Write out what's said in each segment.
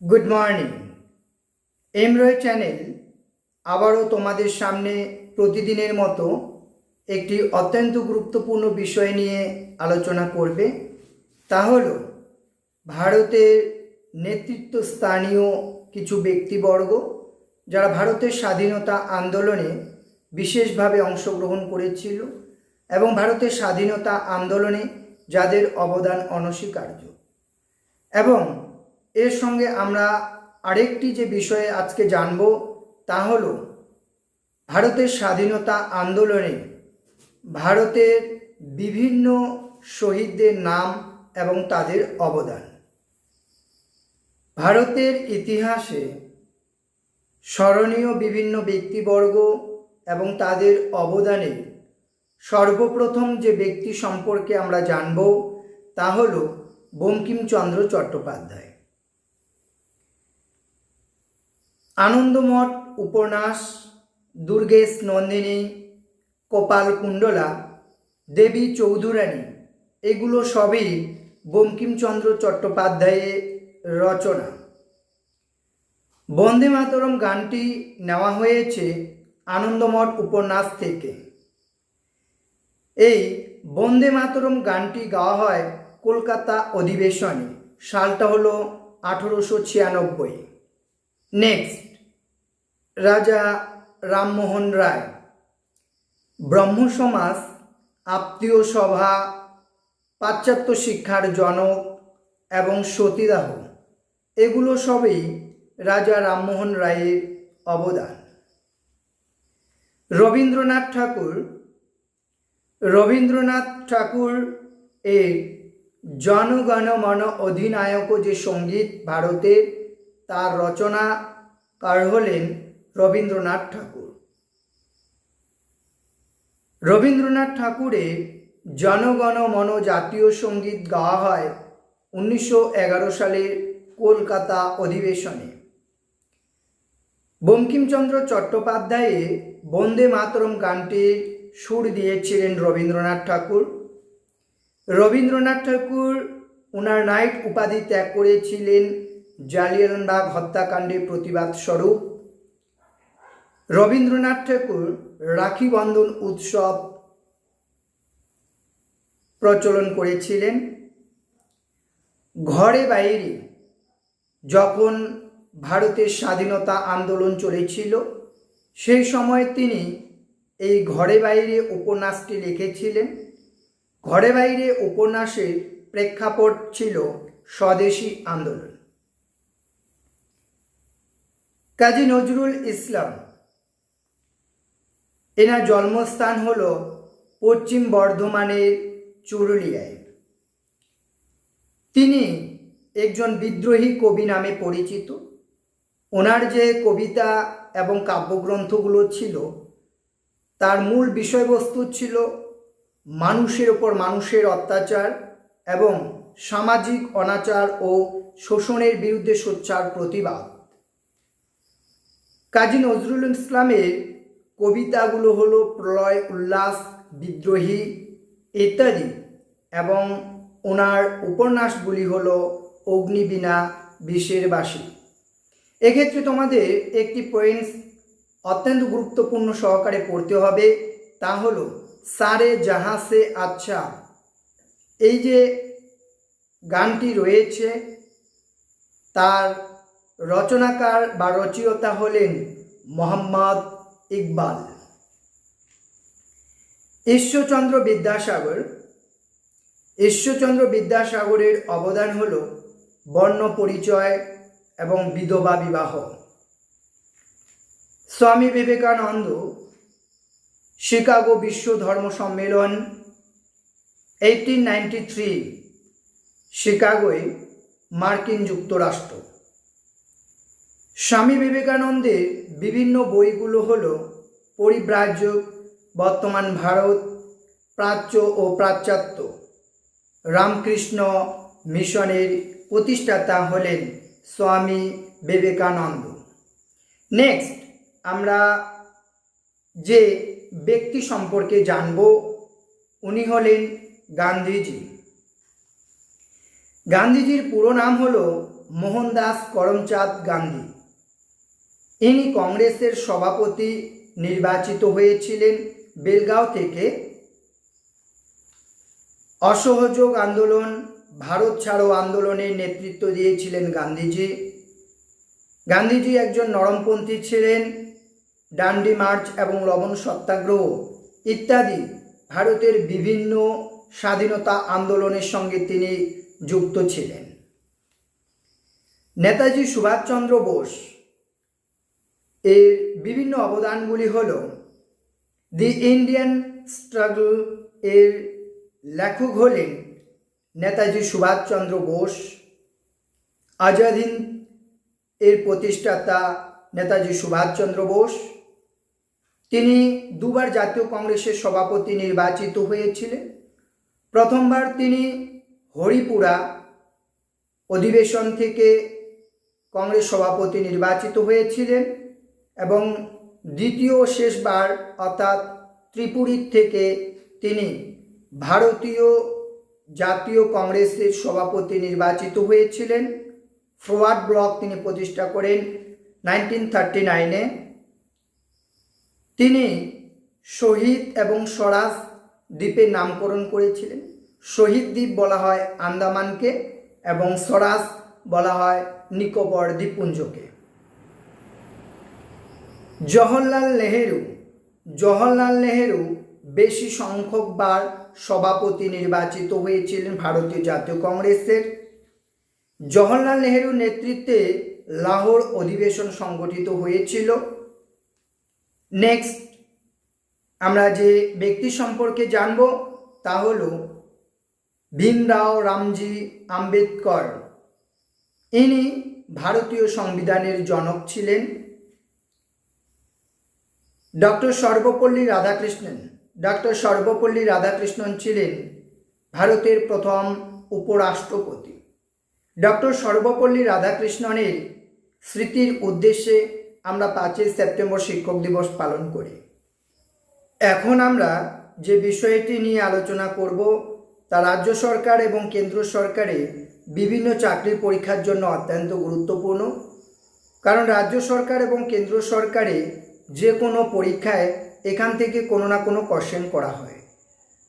Good morning. এমরয় channel আবারও তোমাদের সামনে প্রতিদিনের মতো একটি অত্যন্ত গুরুত্বপূর্ণ বিষয় নিয়ে আলোচনা করবে। তা হলো ভারতের নেতৃত্বস্থানীয় কিছু ব্যক্তিবর্গ যারা ভারতের স্বাধীনতা আন্দোলনে বিশেষভাবে অংশগ্রহণ করেছিল এবং ভারতের স্বাধীনতা আন্দোলনে যাদের অবদান অনস্বীকার্য। এবং এর সঙ্গে আমরা আরেকটি যে বিষয়ে আজকে জানব তা হলো ভারতের স্বাধীনতা আন্দোলনে ভারতের বিভিন্ন শহীদদের নাম এবং তাদের অবদান। ভারতের ইতিহাসে স্মরণীয় বিভিন্ন ব্যক্তিবর্গ এবং তাদের অবদানে সর্বপ্রথম যে ব্যক্তি সম্পর্কে আমরা জানব তা হলো বঙ্কিমচন্দ্র চট্টোপাধ্যায়। আনন্দমঠ উপন্যাস, দুর্গেশ নন্দিনী, কপালকুণ্ডলা, দেবী চৌধুরানী এগুলো সবই বঙ্কিমচন্দ্র চট্টোপাধ্যায়ের রচনা। বন্দে মাতরম গানটি নেওয়া হয়েছে আনন্দমঠ উপন্যাস থেকে। এই বন্দে মাতরম গানটি গাওয়া হয় কলকাতা অধিবেশনে, সালটা হলো 1896। নেক্সট, রাজা রামমোহন রায়। ব্রহ্ম সমাজ, আত্মীয় সভা, পাশ্চাত্য শিক্ষার জনক এবং সতীদাহ এগুলো সবই রাজা রামমোহন রায়ের অবদান। রবীন্দ্রনাথ ঠাকুর এর জনগণ মন অধিনায়ক যে সঙ্গীত ভারতের, তার রচনাকার হলেন রবীন্দ্রনাথ ঠাকুর। রবীন্দ্রনাথ ঠাকুরের জনগণ মন জাতীয় সঙ্গীত গাওয়া হয় 1911 সালের কলকাতা অধিবেশনে। বঙ্কিমচন্দ্র চট্টোপাধ্যায়ের বন্দে মাতরম গানটির সুর দিয়েছিলেন রবীন্দ্রনাথ ঠাকুর। রবীন্দ্রনাথ ঠাকুর ওনার নাইট উপাধি ত্যাগ করেছিলেন জালিয়ানবাগ হত্যাকাণ্ডের প্রতিবাদ স্বরূপ। রবীন্দ্রনাথ ঠাকুর রাখি বন্ধন উৎসব প্রচলন করেছিলেন। ঘরে বাইরে যখন ভারতের স্বাধীনতা আন্দোলন চলেছিল সেই সময় তিনি এই ঘরে বাইরে উপন্যাসটি লিখেছিলেন। ঘরে বাইরে উপন্যাসের প্রেক্ষাপট ছিল স্বদেশী আন্দোলন। কাজী নজরুল ইসলাম, এনার জন্মস্থান হল পশ্চিম বর্ধমানের চুরুলিয়ায়। তিনি একজন বিদ্রোহী কবি নামে পরিচিত। ওনার যে কবিতা এবং কাব্যগ্রন্থগুলো ছিল তার মূল বিষয়বস্তু ছিল মানুষের ওপর মানুষের অত্যাচার এবং সামাজিক অনাচার ও শোষণের বিরুদ্ধে সোচ্চার প্রতিবাদ। কাজী নজরুল ইসলামের কবিতাগুলো হলো প্রলয়, উল্লাস, বিদ্রোহী ইত্যাদি, এবং ওনার উপন্যাসগুলি হলো অগ্নিবীণা, বিষের বাসী। এক্ষেত্রে তোমাদের একটি পয়েন্টস অত্যন্ত গুরুত্বপূর্ণ সহকারে পড়তে হবে, তা হলো সারে জাহাঁ সে আচ্ছা। এই যে গানটি রয়েছে তার রচনাকার বা রচয়িতা হলেন মোহাম্মদ ইকবাল। ঈশ্বরচন্দ্র বিদ্যাসাগরের অবদান হল বর্ণ পরিচয় এবং বিধবা বিবাহ। স্বামী বিবেকানন্দ, শিকাগো বিশ্ব ধর্ম সম্মেলন 1893, শিকাগোয়, মার্কিন যুক্তরাষ্ট্র। স্বামী বিবেকানন্দের বিভিন্ন বইগুলো হল পরিব্রাজ্য, বর্তমান ভারত, প্রাচ্য ও পাশ্চাত্য। রামকৃষ্ণ মিশনের প্রতিষ্ঠাতা হলেন স্বামী বিবেকানন্দ। নেক্সট, আমরা যে ব্যক্তি সম্পর্কে জানব উনি হলেন গান্ধীজি। গান্ধীজির পুরো নাম হলো মোহনদাস করমচাঁদ গান্ধী। ইনি কংগ্রেসের সভাপতি নির্বাচিত হয়েছিলেন বেলগাঁও থেকে। অসহযোগ আন্দোলন, ভারত ছাড়ো আন্দোলনের নেতৃত্ব দিয়েছিলেন গান্ধীজি। গান্ধীজি একজন নরমপন্থী ছিলেন। ডান্ডি মার্চ এবং লবণ সত্যাগ্রহ ইত্যাদি ভারতের বিভিন্ন স্বাধীনতা আন্দোলনের সঙ্গে তিনি যুক্ত ছিলেন। নেতাজি সুভাষচন্দ্র বোস এর বিভিন্ন অবদানগুলি হল দি ইন্ডিয়ান স্ট্রাগল এর লেখক হলেন নেতাজি সুভাষচন্দ্র বোস। আজাদ হিন্দ এর প্রতিষ্ঠাতা নেতাজি সুভাষচন্দ্র বোস। তিনি দুবার জাতীয় কংগ্রেসের সভাপতি নির্বাচিত হয়েছিলেন। প্রথমবার তিনি হরিপুরা অধিবেশন থেকে কংগ্রেস সভাপতি নির্বাচিত হয়েছিলেন এবং দ্বিতীয় ও শেষবার অর্থাৎ ত্রিপুরী থেকে তিনি ভারতীয় জাতীয় কংগ্রেসের সভাপতি নির্বাচিত হয়েছিলেন। ফরওয়ার্ড ব্লক তিনি প্রতিষ্ঠা করেন 1939-এ। তিনি শহীদ এবং স্বরাজ দ্বীপের নামকরণ করেছিলেন। শহীদ দ্বীপ বলা হয় আন্দামানকে এবং স্বরাজ বলা হয় নিকোবর দ্বীপপুঞ্জকে। জওহরলাল নেহেরু বেশি সংখ্যকবার সভাপতি নির্বাচিত হয়েছিলেন ভারতীয় জাতীয় কংগ্রেসের। জওহরলাল নেহেরুর নেতৃত্বে লাহোর অধিবেশন সংগঠিত হয়েছিল। নেক্সট আমরা যে ব্যক্তি সম্পর্কে জানব তা হল ভীমরাও রামজি আম্বেদকর। ইনি ভারতীয় সংবিধানের জনক ছিলেন। ডক্টর সর্বপল্লী রাধাকৃষ্ণন ছিলেন ভারতের প্রথম উপরাষ্ট্রপতি। ডক্টর সর্বপল্লী রাধাকৃষ্ণনের স্মৃতির উদ্দেশ্যে আমরা 5 সেপ্টেম্বর শিক্ষক দিবস পালন করি। এখন আমরা যে বিষয়টি নিয়ে আলোচনা করব তা রাজ্য সরকার এবং কেন্দ্র সরকারে বিভিন্ন চাকরির পরীক্ষার জন্য অত্যন্ত গুরুত্বপূর্ণ। কারণ রাজ্য সরকার এবং কেন্দ্র সরকারে যে কোনো পরীক্ষায় এখান থেকে কোনো না কোনো কোশ্চেন করা হয়।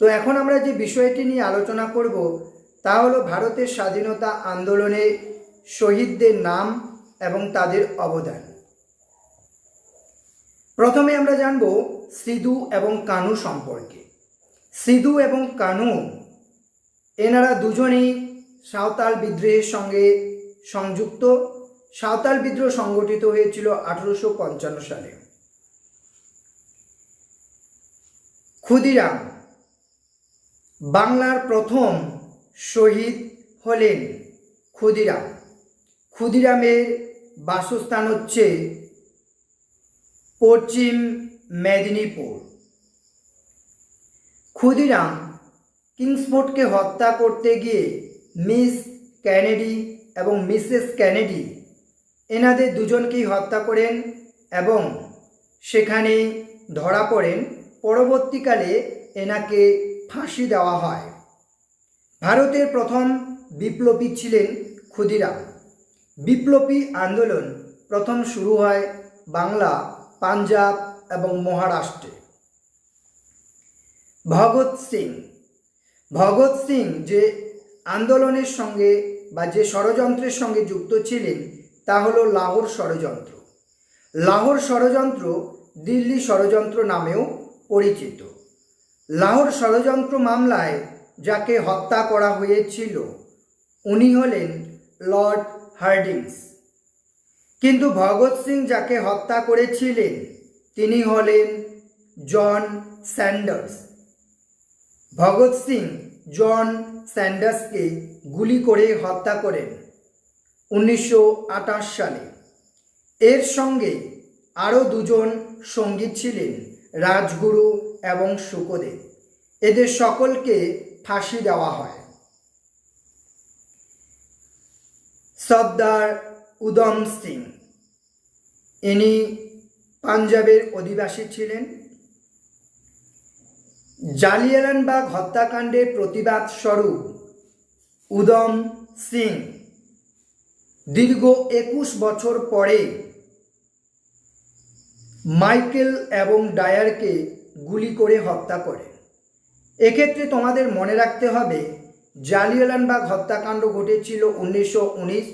তো এখন আমরা যে বিষয়টি নিয়ে আলোচনা করব তা হলো ভারতের স্বাধীনতা আন্দোলনে শহীদদের নাম এবং তাদের অবদান। প্রথমে আমরা জানব সিধু এবং কানু সম্পর্কে। সিধু এবং কানু এনারা দুজনেই সাঁওতাল বিদ্রোহের সঙ্গে সংযুক্ত। সাঁওতাল বিদ্রোহ সংগঠিত হয়েছিল 1855 সালে। ক্ষুদিরাম বাংলার প্রথম শহীদ হলেন ক্ষুদিরাম। ক্ষুদিরামের বাসস্থান হচ্ছে পশ্চিম মেদিনীপুর। ক্ষুদিরাম কিংসফোর্ডকে হত্যা করতে গিয়ে মিস কেনেডি এবং মিসেস কেনেডি এনাদের দুজনকেই হত্যা করেন এবং সেখানে ধরা পড়েন। পরবর্তীকালে এনাকে ফাঁসি দেওয়া হয়। ভারতের প্রথম বিপ্লবী ছিলেন ক্ষুদিরাম। বিপ্লবী আন্দোলন প্রথম শুরু হয় বাংলা, পাঞ্জাব এবং মহারাষ্ট্রে। ভগৎ সিং যে আন্দোলনের সঙ্গে বা যে ষড়যন্ত্রের সঙ্গে যুক্ত ছিলেন তা হলো লাহোর ষড়যন্ত্র। লাহোর ষড়যন্ত্র দিল্লি ষড়যন্ত্র নামেও পরিচিত। লাহোর ষড়যন্ত্র মামলায় যাকে হত্যা করা হয়েছিল উনি হলেন লর্ড হার্ডিঞ্জ। কিন্তু ভগৎ সিং যাকে হত্যা করেছিলেন তিনি হলেন জন স্যান্ডার্স। ভগৎ সিং জন স্যান্ডার্সকে গুলি করে হত্যা করেন 1928 সালে। এর সঙ্গে আরও দুজন সঙ্গী ছিলেন, রাজগুরু এবং সুখদেব। এদের সকলকে ফাঁসি দেওয়া হয়। সর্দার উধম সিং ইনি পাঞ্জাবের অধিবাসী ছিলেন। জালিয়ানবাগ হত্যাকাণ্ডের প্রতিবাদ স্বরূপ উধম সিং দীর্ঘ 21 বছর পরে মাইকেল এবং ডায়ারকে গুলি করে হত্যা করে। এক্ষেত্রে তোমাদের মনে রাখতে হবে জালিয়ানওয়ালাবাগ হত্যাকাণ্ড ঘটেছিল 1919,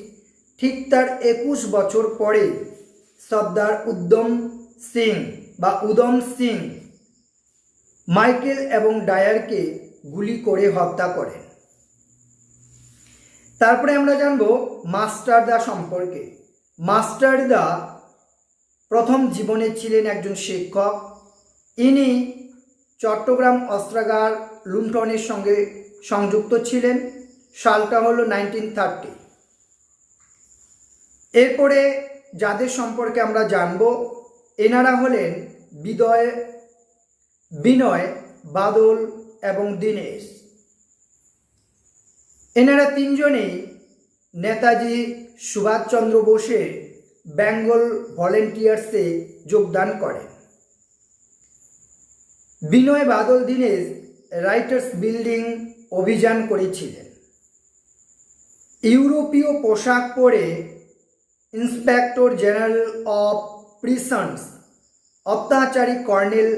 ঠিক তার 21 বছর পরে সর্দার উধম সিং মাইকেল এবং ডায়ারকে গুলি করে হত্যা করেন। তারপরে আমরা জানব মাস্টারদা সম্পর্কে। মাস্টারদা প্রথম জীবনে ছিলেন একজন শিক্ষক। ইনি চট্টগ্রাম অস্ত্রাগার লুণ্ঠনের সঙ্গে সংযুক্ত ছিলেন। সালটা হলো 1930। এরপরে যাদের সম্পর্কে আমরা জানব এনারা হলেন বিনয়, বাদল এবং দীনেশ। এনারা তিনজনেই নেতাজি সুভাষচন্দ্র বোসের বেঙ্গল ভলেন্টিয়ার্সে যোগদান করেন। বিনয়, বাদল, দীনেশ রাইটার্স বিল্ডিং অভিযান করেছিলেন। ইউরোপীয় পোশাক পরে ইন্সপেক্টর জেনারেল অফ প্রিসন্স অত্যাচারী কর্নেল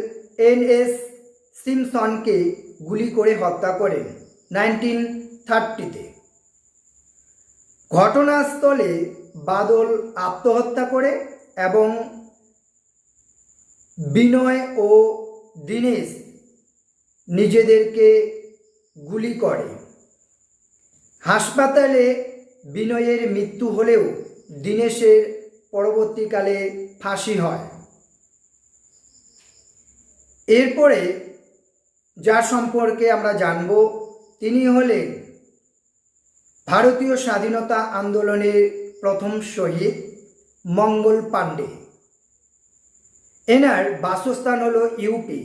NS সিমসনকে গুলি করে হত্যা করেন 1930-তে। ঘটনাস্থলে বাদল আত্মহত্যা করে এবং বিনয় ও দীনেশ নিজেদেরকে গুলি করে। হাসপাতালে বিনয়ের মৃত্যু হলেও দীনেশের পরবর্তীকালে ফাঁসি হয়। এরপরে যার সম্পর্কে আমরা জানব তিনি হলেন ভারতীয় স্বাধীনতা আন্দোলনের প্রথম শহীদ মঙ্গল পাণ্ডে। এনার বাসস্থান হলো ইউপি।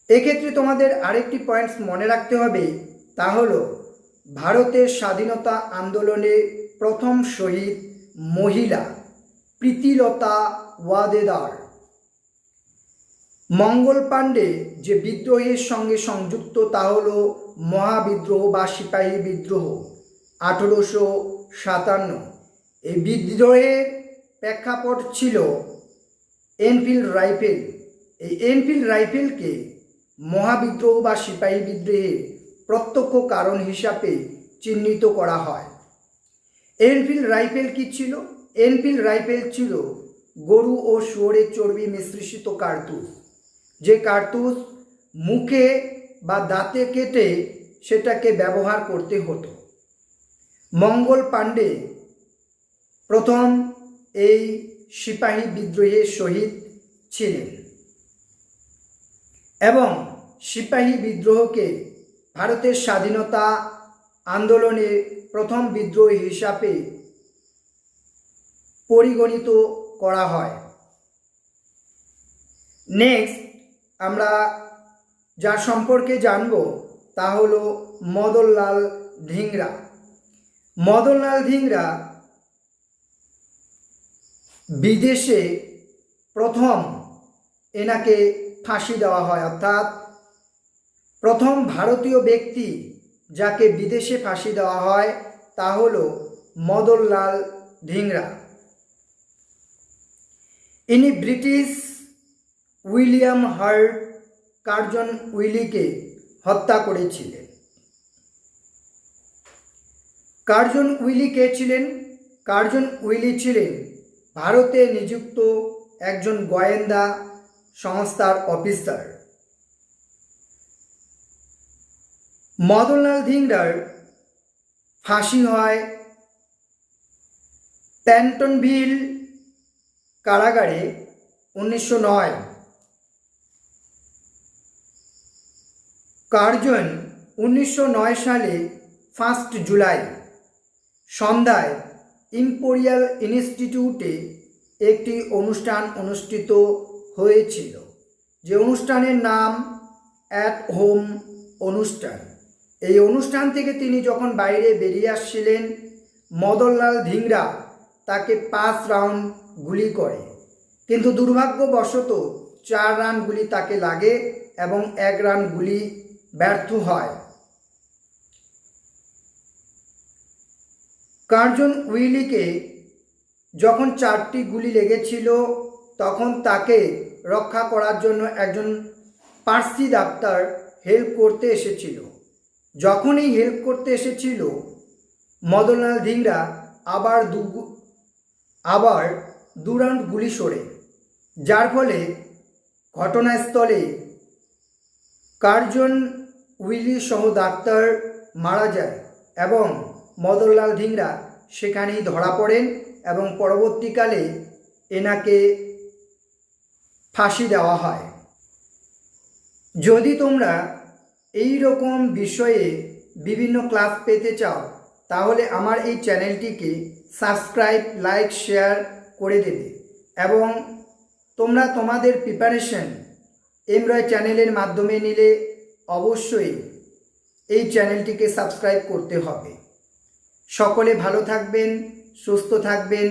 এক্ষেত্রে তোমাদের আরেকটি পয়েন্টস মনে রাখতে হবে, তা হলো ভারতের স্বাধীনতা আন্দোলনে প্রথম শহীদ মহিলা প্রীতিলতা ওয়াদেদার। মঙ্গল পাণ্ডে যে বিদ্রোহের সঙ্গে সংযুক্ত তা হলো মহাবিদ্রোহ বা সিপাহী বিদ্রোহ 1857। এই বিদ্রোহের প্রেক্ষাপট ছিল এনফিল্ড রাইফেল। এই এনফিল্ড রাইফেলকে মহাবিদ্রোহ বা সিপাহী বিদ্রোহের প্রত্যক্ষ কারণ হিসাবে চিহ্নিত করা হয়। এনফিল্ড রাইফেল কি ছিল? এনফিল্ড রাইফেল ছিল গরু ও শুয়োরের চর্বি মিশ্রিত কার্তুজ, যে কার্তুজ মুখে বা দাঁতে কেটে সেটাকে ব্যবহার করতে হতো। মঙ্গল পাণ্ডে প্রথম এই সিপাহী বিদ্রোহের শহীদ ছিলেন এবং সিপাহী বিদ্রোহকে ভারতের স্বাধীনতা আন্দোলনের প্রথম বিদ্রোহ হিসাবে পরিগণিত করা হয়। নেক্সট আমরা যার সম্পর্কে জানব তা হলো মদনলাল ধিংরা। মদনলাল ধিংরা বিদেশে প্রথম এনাকে ফাঁসি দেওয়া হয়, অর্থাৎ প্রথম ভারতীয় ব্যক্তি যাকে বিদেশে ফাঁসি দেওয়া হয় তা হলো মদনলাল ধিংরা। ইনি ব্রিটিশ উইলিয়াম হার্ট কার্জন উইলিকে হত্যা করেছিলেন। কার্জন উইলি কে ছিলেন? কার্জন উইলি ছিলেন ভারতে নিযুক্ত একজন গোয়েন্দা সংস্থার অফিসার। মদনলাল ধিংরার ফাঁসি হয় প্যান্টনভিল কারাগারে 1909। কার্জন 1909 সালে 1 জুলাই সন্ধ্যায় ইম্পেরিয়াল ইনস্টিটিউটে একটি অনুষ্ঠান অনুষ্ঠিত হয়েছিল, যে অনুষ্ঠানের নাম অ্যাট হোম অনুষ্ঠান। এই অনুষ্ঠান থেকে তিনি যখন বাইরে বেরিয়ে আসছিলেন, মদনলাল ধিংরা তাকে 5 রাউন্ড গুলি করে, কিন্তু দুর্ভাগ্যবশত 4 রাউন্ড গুলি তাকে লাগে এবং 1 রাউন্ড গুলি ব্যর্থ হয়। কার্জন উইলিকে যখন 4টি গুলি লেগেছিল তখন তাকে রক্ষা করার জন্য একজন পার্সি ডাক্তার হেল্প করতে এসেছিল। যখন এই হেল্প করতে এসেছিল মদনলাল ধিংরা আবার দু রাউন্ড গুলি ছোড়ে, যার ফলে ঘটনাস্থলে কার্জন উইলি সহ ডাক্তার মারা যায় এবং মদনলাল ধিংরা সেখানেই ধরা পড়েন এবং পরবর্তীকালে এনাকে ফাঁসি দেওয়া হয়। যদি তোমরা এই রকম বিষয়ে বিভিন্ন ক্লাস পেতে চাও তাহলে আমার এই চ্যানেলটিকে সাবস্ক্রাইব, লাইক, শেয়ার করে দেবে এবং তোমরা তোমাদের প্রিপারেশন এমরয় চ্যানেলের মাধ্যমে নিলে অবশ্যই এই চ্যানেলটিকে সাবস্ক্রাইব করতে হবে। সকলে ভালো থাকবেন, সুস্থ থাকবেন।